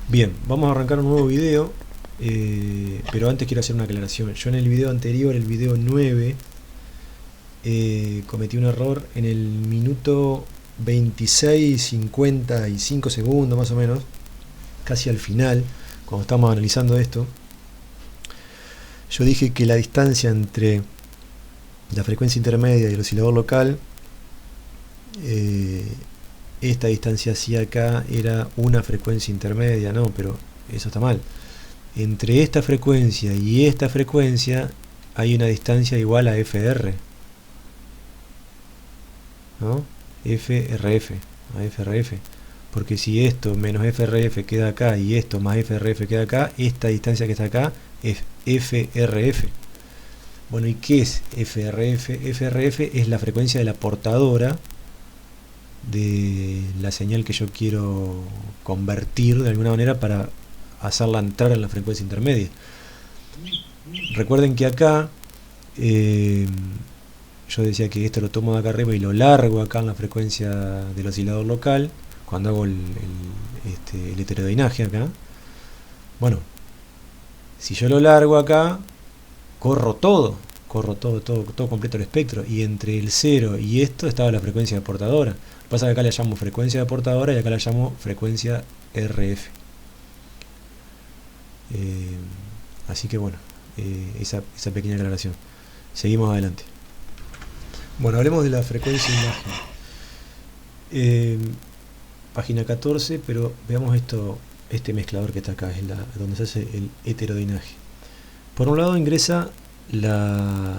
Bien, vamos a arrancar un nuevo video, pero antes quiero hacer una aclaración. Yo en el video anterior, el video 9, cometí un error en el minuto 26:55 más o menos, casi al final, cuando estamos analizando esto. Yo dije que la distancia entre la frecuencia intermedia y el oscilador local, esta distancia hacia acá era una frecuencia intermedia, no, pero eso está mal. Entre esta frecuencia y esta frecuencia hay una distancia igual a FR, ¿no? FRF, a FRF. Porque si esto menos FRF queda acá y esto más FRF queda acá, esta distancia que está acá es FRF. Bueno, ¿y qué es FRF? FRF es la frecuencia de la portadora de la señal que yo quiero convertir de alguna manera para hacerla entrar en la frecuencia intermedia. Recuerden que acá yo decía que esto lo tomo de acá arriba y lo largo acá en la frecuencia del oscilador local cuando hago el heterodeinaje acá. Bueno, si yo lo largo acá, corro todo completo el espectro, y entre el 0 y esto estaba la frecuencia de portadora. Lo que pasa es que acá la llamo frecuencia de portadora y acá la llamo frecuencia RF. Así que bueno, esa pequeña aclaración. Seguimos adelante. Bueno, hablemos de la frecuencia imagen. Página 14, pero veamos este mezclador que está acá, es donde se hace el heterodeinaje. Por un lado ingresa la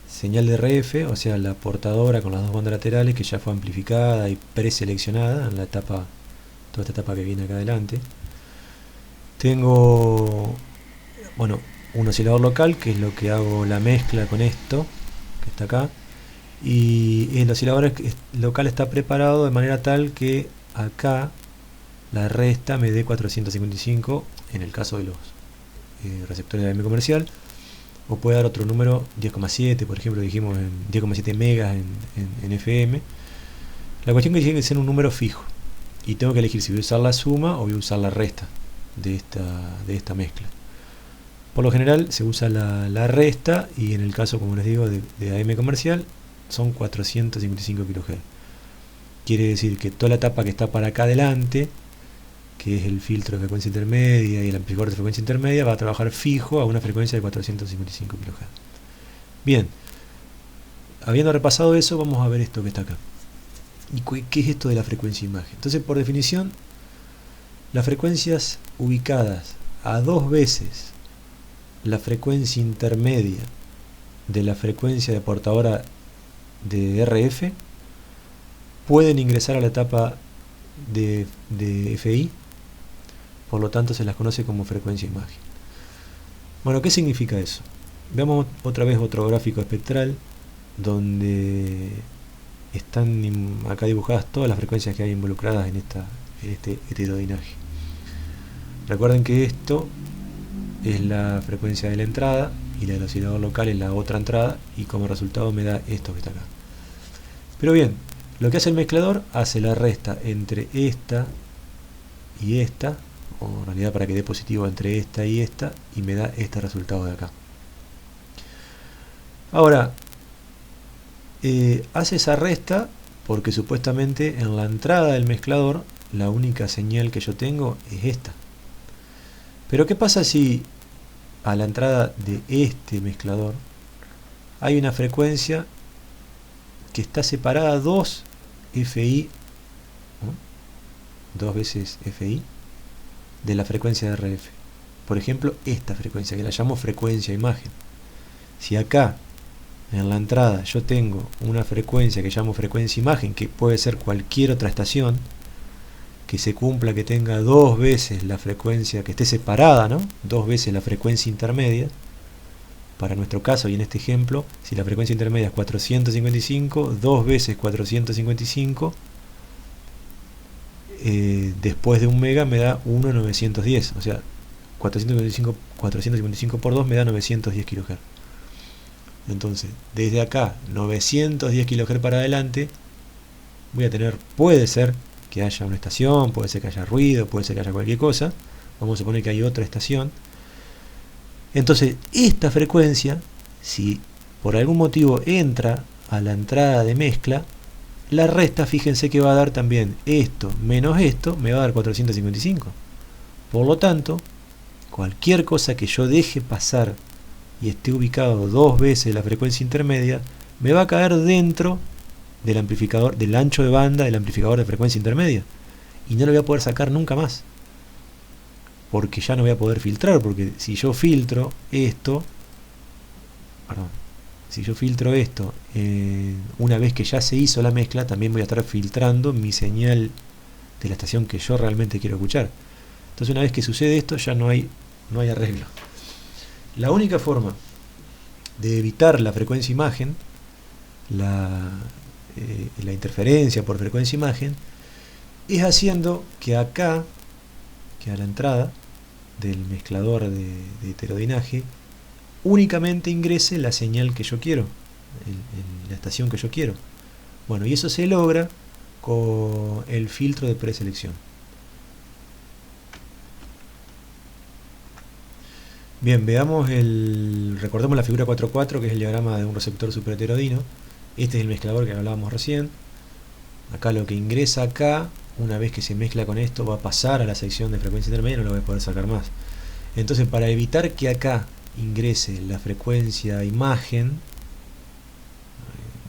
señal de RF, o sea la portadora con las dos bandas laterales que ya fue amplificada y preseleccionada en la etapa, toda esta etapa que viene acá adelante. Tengo, bueno, un oscilador local, que es lo que hago la mezcla con esto, que está acá, y el oscilador local está preparado de manera tal que acá la resta me dé 455 en el caso de los receptores de AM comercial, o puede dar otro número, 10,7 por ejemplo, dijimos en 10,7 megas en FM. La cuestión es que tiene que ser un número fijo y tengo que elegir si voy a usar la suma o voy a usar la resta de esta mezcla. Por lo general se usa la resta, y en el caso, como les digo, de AM comercial son 455 kHz. Quiere decir que toda la etapa que está para acá adelante, que es el filtro de frecuencia intermedia y el amplificador de frecuencia intermedia, va a trabajar fijo a una frecuencia de 455 kHz. Bien, habiendo repasado eso, vamos a ver esto que está acá. ¿Y qué es esto de la frecuencia imagen? Entonces, por definición, las frecuencias ubicadas a dos veces la frecuencia intermedia de la frecuencia de portadora de RF pueden ingresar a la etapa de FI, por lo tanto se las conoce como frecuencia imagen. Bueno, ¿qué significa eso? Veamos otra vez otro gráfico espectral donde están acá dibujadas todas las frecuencias que hay involucradas en este heterodeinaje. Recuerden que esto es la frecuencia de la entrada y la del oscilador local es la otra entrada, y como resultado me da esto que está acá. Pero bien, lo que hace el mezclador, hace la resta entre esta y esta, o en realidad para que dé positivo entre esta y esta, y me da este resultado de acá. Ahora, hace esa resta porque supuestamente en la entrada del mezclador la única señal que yo tengo es esta. Pero ¿qué pasa si a la entrada de este mezclador hay una frecuencia que está separada 2 FI, ¿no? 2 veces FI de la frecuencia de RF? Por ejemplo, esta frecuencia que la llamo frecuencia imagen. Si acá en la entrada yo tengo una frecuencia que llamo frecuencia imagen, que puede ser cualquier otra estación que se cumpla, que tenga 2 veces la frecuencia, que esté separada, ¿no? 2 veces la frecuencia intermedia. Para nuestro caso y en este ejemplo, si la frecuencia intermedia es 455, 2 veces 455, después de 1 mega me da 1,910, o sea, 455 por 2 me da 910 kHz. Entonces, desde acá, 910 kHz para adelante, voy a tener, puede ser que haya una estación, puede ser que haya ruido, puede ser que haya cualquier cosa, vamos a suponer que hay otra estación. Entonces esta frecuencia, si por algún motivo entra a la entrada de mezcla, la resta, fíjense que va a dar también esto menos esto, me va a dar 455. Por lo tanto, cualquier cosa que yo deje pasar y esté ubicado dos veces la frecuencia intermedia, me va a caer dentro del amplificador, del ancho de banda del amplificador de frecuencia intermedia, y no lo voy a poder sacar nunca más, porque ya no voy a poder filtrar, porque si yo filtro esto, una vez que ya se hizo la mezcla, también voy a estar filtrando mi señal de la estación que yo realmente quiero escuchar. Entonces una vez que sucede esto, ya no hay arreglo. La única forma de evitar la frecuencia imagen, la interferencia por frecuencia imagen, es haciendo que acá, que a la entrada del mezclador de heterodinaje, únicamente ingrese la señal que yo quiero, la estación que yo quiero. Bueno, y eso se logra con el filtro de preselección. Bien, recordemos la figura 4.4, que es el diagrama de un receptor superheterodino. Este es el mezclador que hablábamos recién. Acá lo que ingresa acá, una vez que se mezcla con esto, va a pasar a la sección de frecuencia intermedia, no lo voy a poder sacar más. Entonces, para evitar que acá ingrese la frecuencia imagen,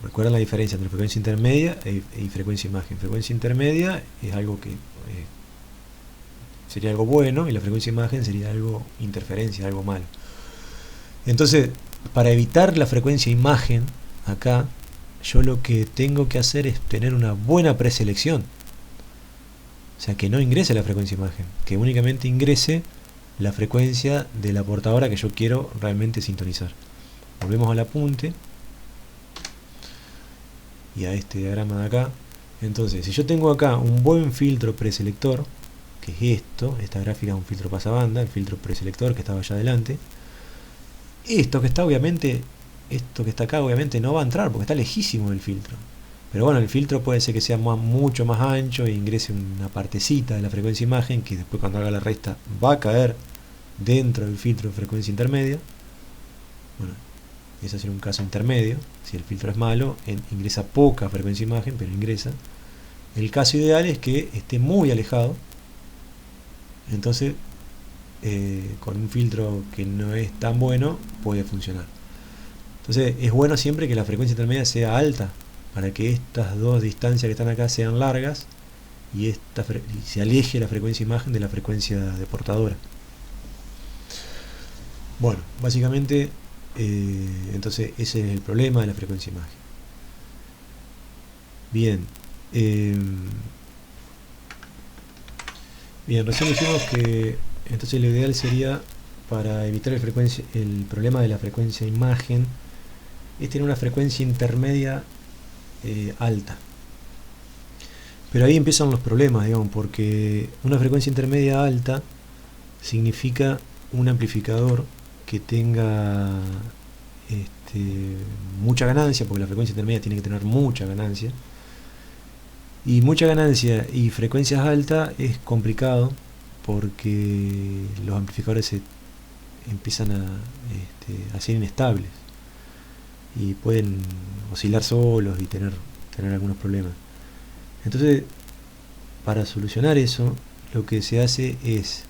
recuerden la diferencia entre frecuencia intermedia y frecuencia imagen. Frecuencia intermedia es algo que sería algo bueno, y la frecuencia imagen sería algo interferencia, algo malo. Entonces, para evitar la frecuencia imagen acá, yo lo que tengo que hacer es tener una buena preselección. O sea, que no ingrese la frecuencia imagen, que únicamente ingrese la frecuencia de la portadora que yo quiero realmente sintonizar. Volvemos al apunte y a este diagrama de acá. Entonces, si yo tengo acá un buen filtro preselector, que es esta gráfica es un filtro pasabanda, el filtro preselector que estaba allá adelante, esto que está acá obviamente no va a entrar porque está lejísimo del filtro. Pero bueno, el filtro puede ser que sea mucho más ancho e ingrese una partecita de la frecuencia imagen, que después cuando haga la resta va a caer dentro del filtro de frecuencia intermedia. Bueno, ese sería un caso intermedio. Si el filtro es malo, ingresa poca frecuencia imagen, pero ingresa. El caso ideal es que esté muy alejado. Entonces, con un filtro que no es tan bueno, puede funcionar. Entonces, es bueno siempre que la frecuencia intermedia sea alta, para que estas dos distancias que están acá sean largas y se aleje la frecuencia imagen de la frecuencia de portadora. Bueno, básicamente, entonces ese es el problema de la frecuencia imagen. Bien, recién dijimos que entonces lo ideal sería, para evitar el problema de la frecuencia imagen, es tener una frecuencia intermedia alta. Pero ahí empiezan los problemas, digamos, porque una frecuencia intermedia alta significa un amplificador que tenga mucha ganancia, porque la frecuencia intermedia tiene que tener mucha ganancia. Y mucha ganancia y frecuencias altas es complicado, porque los amplificadores se empiezan a ser inestables y pueden oscilar solos y tener algunos problemas. Entonces, para solucionar eso, lo que se hace es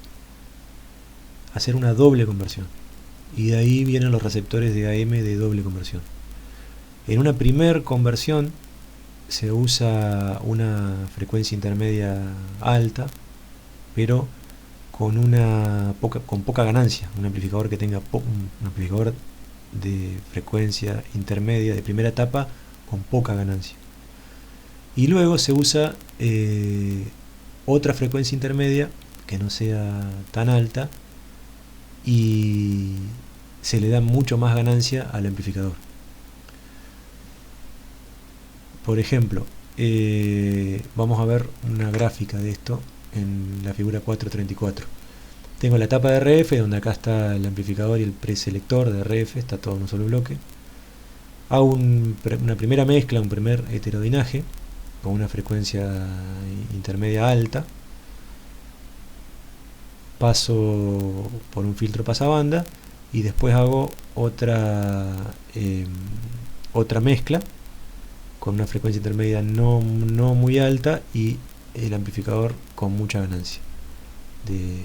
hacer una doble conversión, y de ahí vienen los receptores de AM de doble conversión. En una primer conversión se usa una frecuencia intermedia alta, pero con poca ganancia, un amplificador que tenga un amplificador de frecuencia intermedia de primera etapa con poca ganancia. Y luego se usa otra frecuencia intermedia que no sea tan alta, y se le da mucho más ganancia al amplificador. Por ejemplo, vamos a ver una gráfica de esto en la figura 4.34. Tengo la etapa de RF, donde acá está el amplificador y el preselector de RF, está todo en un solo bloque. Hago una primera mezcla, un primer heterodinaje con una frecuencia intermedia alta. paso por un filtro pasabanda y después hago otra mezcla con una frecuencia intermedia no muy alta y el amplificador con mucha ganancia de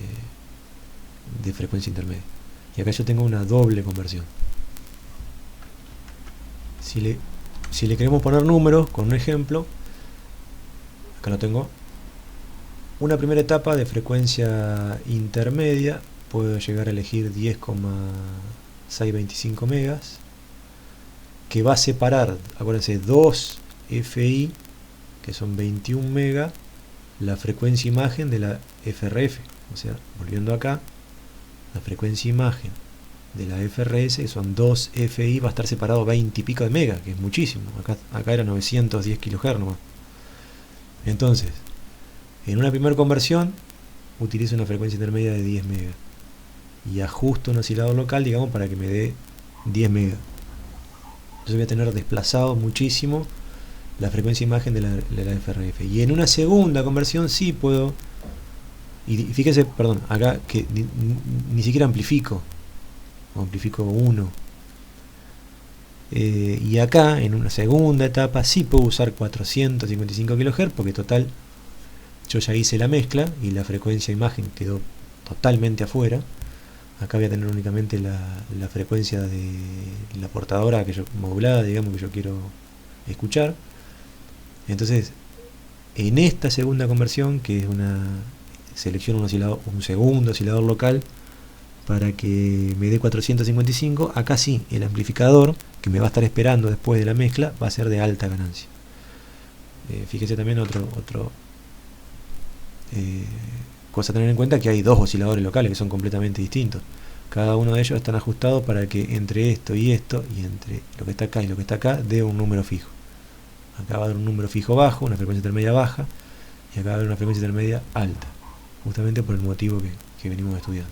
frecuencia intermedia. Y acá yo tengo una doble conversión. Si le queremos poner números con un ejemplo, acá lo tengo. Una primera etapa de frecuencia intermedia, puedo llegar a elegir 10,625 megas, que va a separar, acuérdense, 2 FI, que son 21 megas, la frecuencia imagen de la FRF. O sea, volviendo acá, la frecuencia imagen de la FRS, que son 2 FI, va a estar separado 20 y pico de megas, que es muchísimo. Acá era 910 kHz nomás. Entonces, en una primera conversión, utilizo una frecuencia intermedia de 10 megas y ajusto un oscilador local, digamos, para que me dé 10 megas. Entonces voy a tener desplazado muchísimo la frecuencia imagen de la FRF. Y en una segunda conversión sí puedo, y fíjense, perdón, acá que ni siquiera amplifico 1. Y acá en una segunda etapa sí puedo usar 455 kHz, porque total yo ya hice la mezcla y la frecuencia imagen quedó totalmente afuera. Acá voy a tener únicamente la frecuencia de la portadora modulada, digamos, que yo quiero escuchar. Entonces, en esta segunda conversión, que es selecciono un segundo oscilador local para que me dé 455, acá sí, el amplificador que me va a estar esperando después de la mezcla va a ser de alta ganancia. Fíjese también cosa a tener en cuenta, que hay dos osciladores locales que son completamente distintos. Cada uno de ellos están ajustados para que entre esto y entre lo que está acá y lo que está acá, dé un número fijo. Acá va a haber un número fijo bajo, una frecuencia intermedia baja, y acá va a haber una frecuencia intermedia alta, justamente por el motivo que venimos estudiando.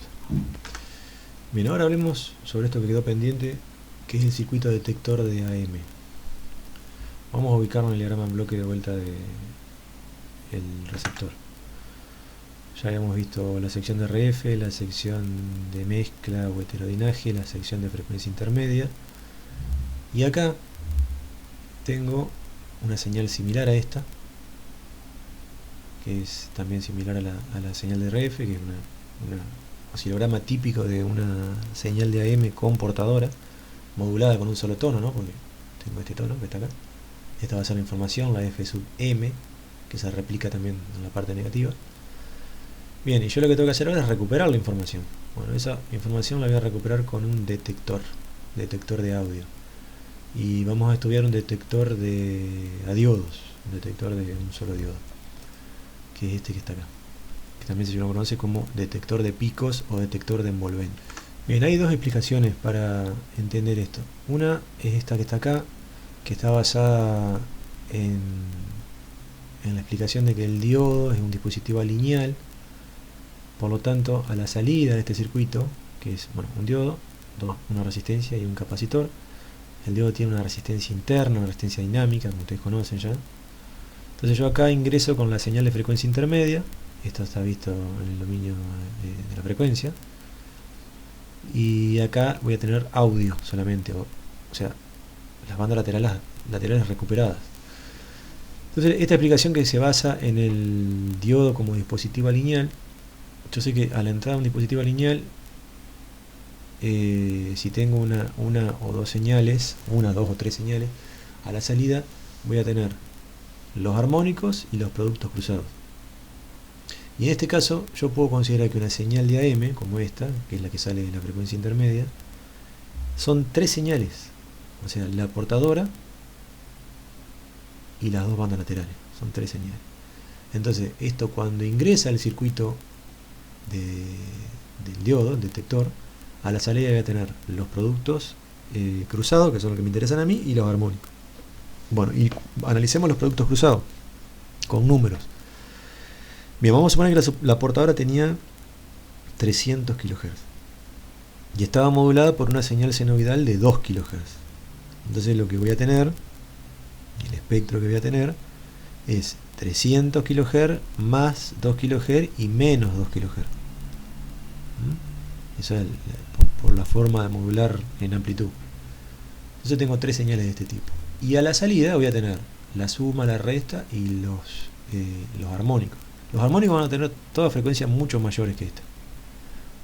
Bien, ahora hablemos sobre esto que quedó pendiente, que es el circuito detector de AM. Vamos a ubicarlo en el diagrama en bloque de vuelta del receptor. Ya habíamos visto la sección de RF, la sección de mezcla o heterodinaje, la sección de frecuencia intermedia. Y acá tengo una señal similar a esta, que es también similar a la señal de RF, que es un oscilograma típico de una señal de AM con portadora, modulada con un solo tono, ¿no? Porque tengo este tono que está acá. Esta va a ser la información, la F sub M, que se replica también en la parte negativa. Bien, y yo lo que tengo que hacer ahora es recuperar la información. Bueno, esa información la voy a recuperar con un detector de audio. Y vamos a estudiar un detector a diodos, un detector de un solo diodo, que es este que está acá, que también se lo conoce como detector de picos o detector de envolvente. Bien, hay dos explicaciones para entender esto. Una es esta que está acá, que está basada en la explicación de que el diodo es un dispositivo lineal. Por lo tanto, a la salida de este circuito, que es un diodo, una resistencia y un capacitor, el diodo tiene una resistencia interna, una resistencia dinámica, como ustedes conocen ya. Entonces yo acá ingreso con la señal de frecuencia intermedia, esto está visto en el dominio de la frecuencia, y acá voy a tener audio solamente, o sea, las bandas laterales recuperadas. Entonces esta explicación, que se basa en el diodo como dispositivo lineal, yo sé que a la entrada de un dispositivo lineal, si tengo una o dos señales, dos o tres señales, a la salida voy a tener los armónicos y los productos cruzados. Y en este caso yo puedo considerar que una señal de AM, como esta, que es la que sale de la frecuencia intermedia, son tres señales, o sea, la portadora y las dos bandas laterales, son tres señales. Entonces esto, cuando ingresa al circuito del diodo, el detector, a la salida voy a tener los productos cruzados, que son los que me interesan a mí, y los armónicos. Bueno, y analicemos los productos cruzados con números. Bien, vamos a suponer que la portadora tenía 300 kHz y estaba modulada por una señal senoidal de 2 kHz. Entonces lo que voy a tener, el espectro que voy a tener, es 300 kHz más 2 kHz y menos 2 kHz. Eso es por la forma de modular en amplitud. Entonces tengo 3 señales de este tipo. Y a la salida voy a tener la suma, la resta y los armónicos. Los armónicos van a tener todas frecuencias mucho mayores que esta.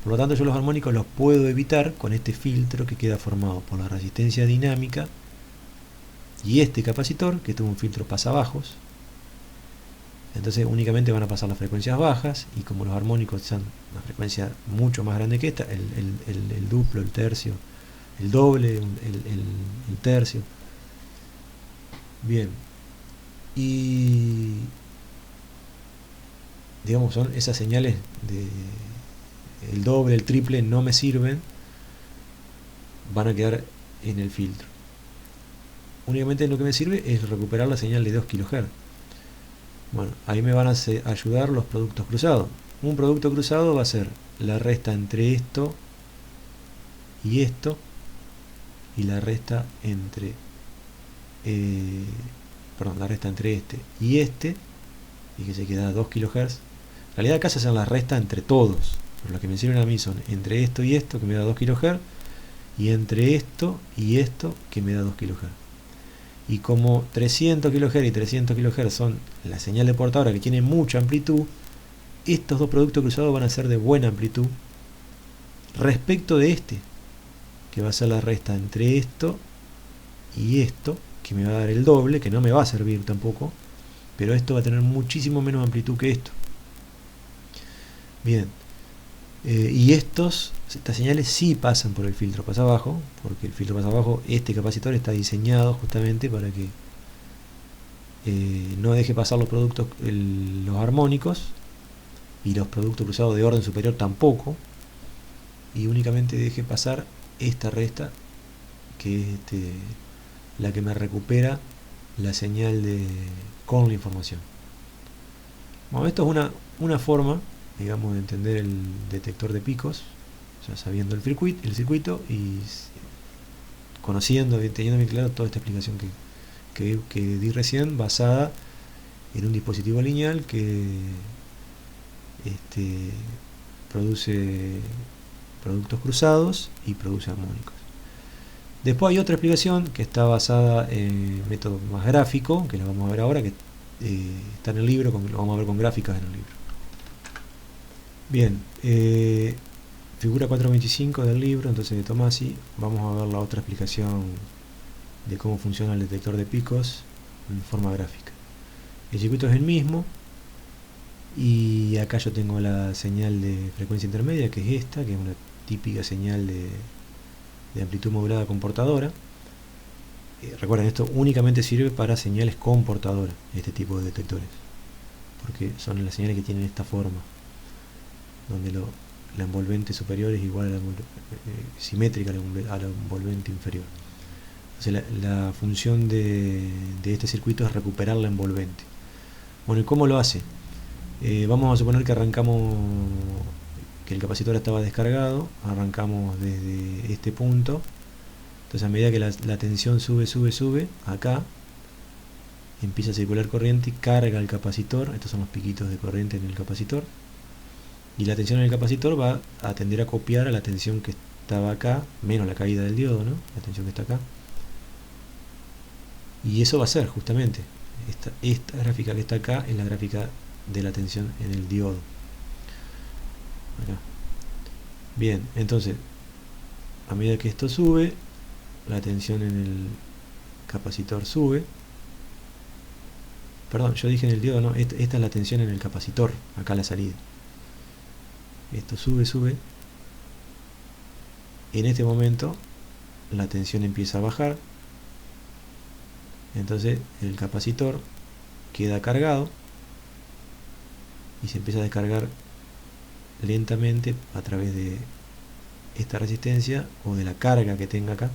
Por lo tanto, yo los armónicos los puedo evitar con este filtro que queda formado por la resistencia dinámica y este capacitor, que tuvo un filtro pasabajos. Entonces únicamente van a pasar las frecuencias bajas, y como los armónicos son una frecuencia mucho más grande que esta, el duplo, el tercio, el doble, el tercio. Bien, y digamos, son esas señales de el doble, el triple no me sirven, van a quedar en el filtro. Únicamente lo que me sirve es recuperar la señal de 2 kHz. Bueno, ahí me van a ayudar los productos cruzados. Un producto cruzado va a ser la resta entre esto, y la resta entre la resta entre este y este, y que se queda 2 kHz. En realidad acá se hacen las restas entre todos, pero lo que me sirven a mí son entre esto y esto, que me da 2 kHz, y entre esto y esto, que me da 2 kHz. Y como 300 kHz y 300 kHz son la señal de portadora que tiene mucha amplitud, estos dos productos cruzados van a ser de buena amplitud respecto de este, que va a ser la resta entre esto y esto, que me va a dar el doble, que no me va a servir tampoco, pero esto va a tener muchísimo menos amplitud que esto. Bien, y estas señales sí pasan por el filtro pasabajo, porque el filtro pasabajo, este capacitor está diseñado justamente para que no deje pasar los productos, los armónicos, y los productos cruzados de orden superior tampoco, y únicamente deje pasar esta resta, que es la que me recupera la señal con la información. Bueno, esto es una forma, digamos, de entender el detector de picos, ya sabiendo el circuito y conociendo, teniendo bien claro toda esta explicación que di recién, basada en un dispositivo lineal que produce productos cruzados y produce armónicos. Después hay otra explicación que está basada en método más gráfico, que lo vamos a ver ahora, que está en el libro, lo vamos a ver con gráficas en el libro. Bien, figura 425 del libro, entonces, de Tomasi. Vamos a ver la otra explicación de cómo funciona el detector de picos en forma gráfica. El circuito es el mismo, y acá yo tengo la señal de frecuencia intermedia, que es esta, que es una típica señal de amplitud modulada comportadora. Recuerden, esto únicamente sirve para señales comportadoras, este tipo de detectores, porque son las señales que tienen esta forma, donde la envolvente superior es igual a la simétrica a la envolvente inferior. Entonces la función de este circuito es recuperar la envolvente. Bueno, ¿y cómo lo hace? Vamos a suponer que arrancamos, que el capacitor estaba descargado, arrancamos desde este punto. Entonces, a medida que la tensión sube, acá empieza a circular corriente y carga el capacitor. Estos son los piquitos de corriente en el capacitor, y la tensión en el capacitor va a tender a copiar a la tensión que estaba acá, menos la caída del diodo, ¿no? La tensión que está acá. Y eso va a ser justamente esta gráfica que está acá, es la gráfica de la tensión en el diodo. Acá. Bien, entonces, a medida que esto sube, la tensión en el capacitor sube. Perdón, yo dije en el diodo, no, esta es la tensión en el capacitor, acá la salida. Esto sube. En este momento la tensión empieza a bajar, entonces el capacitor queda cargado y se empieza a descargar lentamente a través de esta resistencia o de la carga que tenga acá.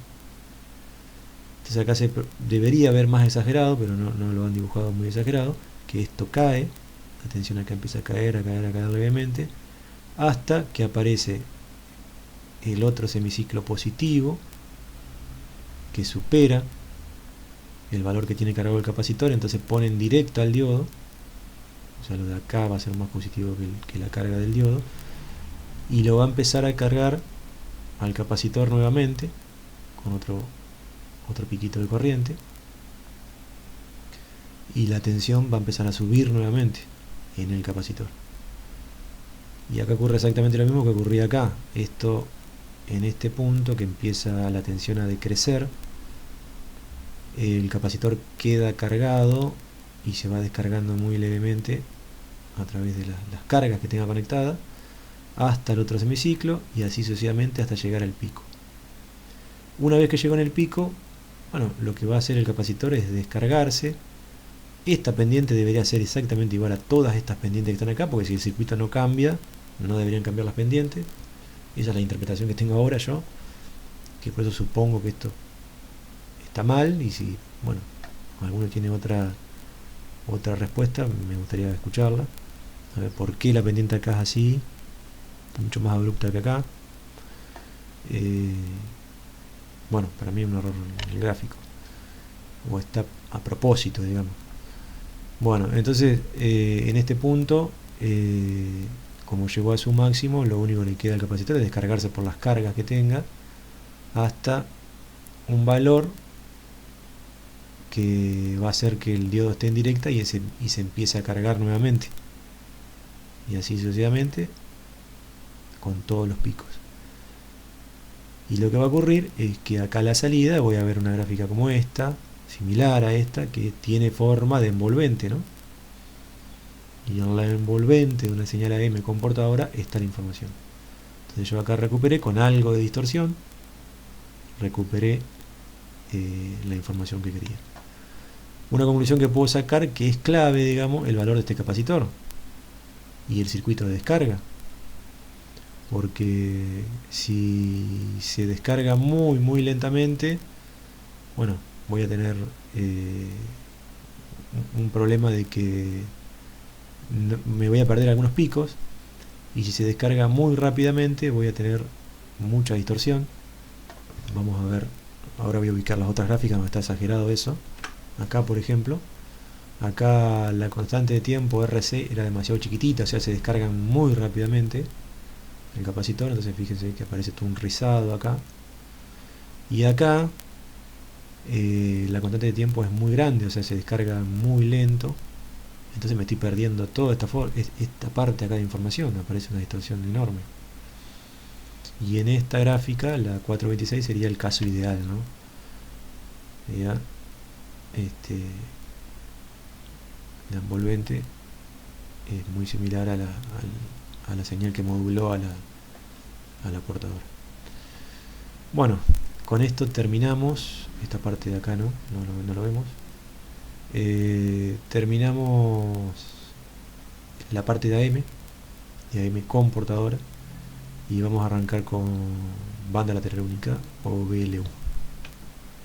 Entonces acá debería ver más exagerado, pero no lo han dibujado muy exagerado, que esto cae, la tensión acá empieza a caer levemente, hasta que aparece el otro semiciclo positivo, que supera el valor que tiene cargado el capacitor, entonces pone en directo al diodo. O sea, lo de acá va a ser más positivo que la carga del diodo, y lo va a empezar a cargar al capacitor nuevamente con otro piquito de corriente, y la tensión va a empezar a subir nuevamente en el capacitor. Y acá ocurre exactamente lo mismo que ocurría acá. Esto, en este punto que empieza la tensión a decrecer, el capacitor queda cargado y se va descargando muy levemente a través de las cargas que tenga conectadas hasta el otro semiciclo, y así sucesivamente hasta llegar al pico. Una vez que llegó en el pico, bueno, lo que va a hacer el capacitor es descargarse. Esta pendiente debería ser exactamente igual a todas estas pendientes que están acá, porque si el circuito no cambia, no deberían cambiar las pendientes. Esa es la interpretación que tengo ahora yo, que por eso supongo que esto está mal, y si, bueno, alguno tiene otra respuesta, me gustaría escucharla. A ver por qué la pendiente acá es así, mucho más abrupta que acá. Bueno, para mí es un error en el gráfico, o está a propósito, digamos. Bueno, entonces en este punto, como llegó a su máximo, lo único que le queda al capacitor es descargarse por las cargas que tenga hasta un valor que va a hacer que el diodo esté en directa y se empiece a cargar nuevamente, y así sucesivamente con todos los picos. Y lo que va a ocurrir es que acá a la salida voy a ver una gráfica como esta, similar a esta, que tiene forma de envolvente, ¿no? Y en la envolvente de una señal AM comportadora está la información. Entonces yo acá recuperé con algo de distorsión, recuperé la información que quería. Una conclusión que puedo sacar, que es clave, digamos, el valor de este capacitor y el circuito de descarga, porque si se descarga muy lentamente, bueno, voy a tener un problema de que me voy a perder algunos picos, y si se descarga muy rápidamente voy a tener mucha distorsión. Vamos a ver, ahora voy a ubicar las otras gráficas donde está exagerado eso. Acá, por ejemplo, acá la constante de tiempo RC era demasiado chiquitita, o sea, se descargan muy rápidamente el capacitor. Entonces fíjense que aparece todo un rizado acá, y acá la constante de tiempo es muy grande, o sea, se descarga muy lento. Entonces me estoy perdiendo toda esta parte acá de información, aparece una distorsión enorme. Y en esta gráfica, la 426 sería el caso ideal, ¿no? Ya, la envolvente es muy similar a la señal que moduló a la portadora. Bueno, con esto terminamos esta parte de acá, no lo vemos. Terminamos la parte de AM comportadora, y vamos a arrancar con banda lateral única o BLU.